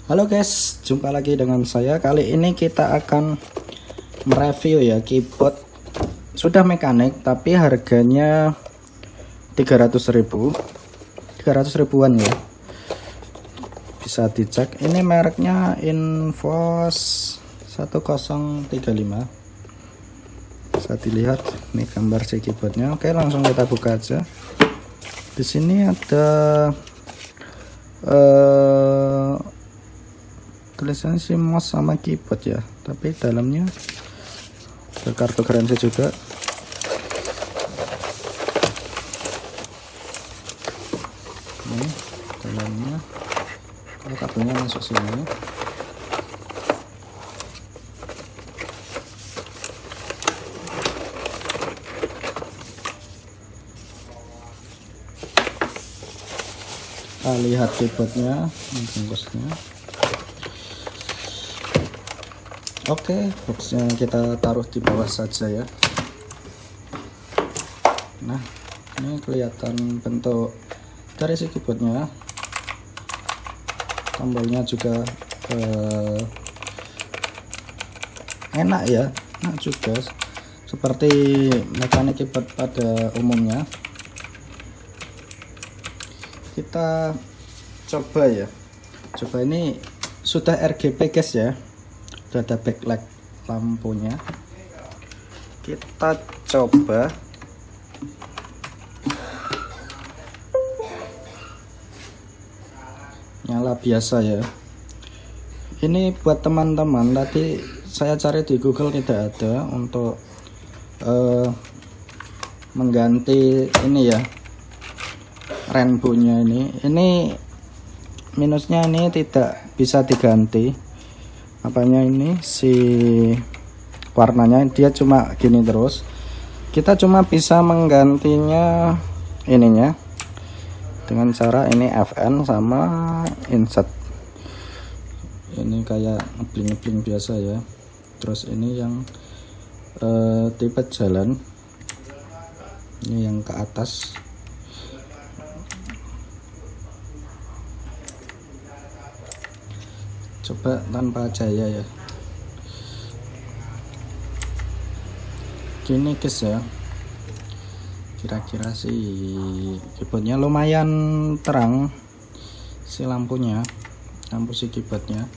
Halo guys, jumpa lagi dengan saya. Kali ini kita akan mereview ya keyboard sudah mekanik tapi harganya 300.000 ribuan ya. Bisa dicek, ini mereknya Infos 1035. Bisa dilihat ini gambar si keyboardnya. Oke, langsung kita buka aja. Di sini ada tulisannya sih mouse sama keyboard ya, tapi dalamnya ada kartu garansi juga. Ini dalamnya, kalau kabelnya masuk sini. Kita lihat keyboardnya, bungkusnya. Oke, boxnya kita taruh di bawah saja ya. Nah, ini kelihatan bentuk dari si keyboardnya. Tombolnya juga enak ya, enak juga seperti mekanik keyboard pada umumnya. Kita coba ya, coba ini sudah RGB guys ya. Sudah ada backlight lampunya. Kita coba nyala biasa ya. Ini buat teman-teman, tadi saya cari di Google tidak ada untuk mengganti ini ya, rainbow-nya ini minusnya ini tidak bisa diganti. Apanya ini si warnanya, dia cuma gini terus. Kita cuma bisa menggantinya ininya dengan cara ini FN sama insert. Ini kayak ngebling-ngebling biasa ya. Terus ini yang tipe jalan, ini yang ke atas. Coba tanpa cahaya ya. Gini guys ya. Kira-kira sih keyboardnya lumayan terang si lampunya, lampu si keyboardnya.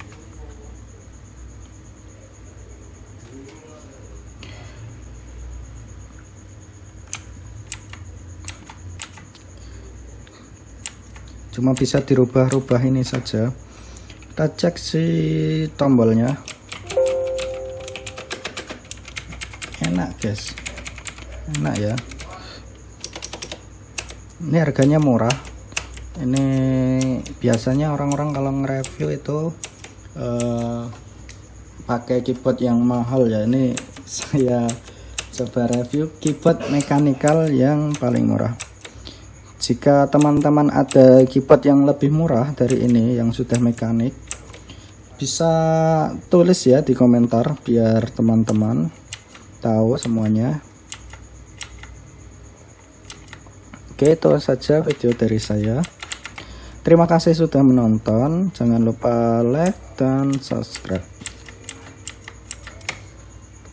Cuma bisa dirubah-rubah ini saja. Kita cek si tombolnya. Enak guys, enak ya. Ini harganya murah. Ini biasanya orang-orang kalau nge-review itu pakai keyboard yang mahal ya. Ini saya coba review keyboard mechanical yang paling murah. Jika teman-teman ada keyboard yang lebih murah dari ini yang sudah mekanik, bisa tulis ya di komentar biar teman-teman tahu semuanya. Oke, itu saja video dari saya. Terima kasih sudah menonton. Jangan lupa like dan subscribe.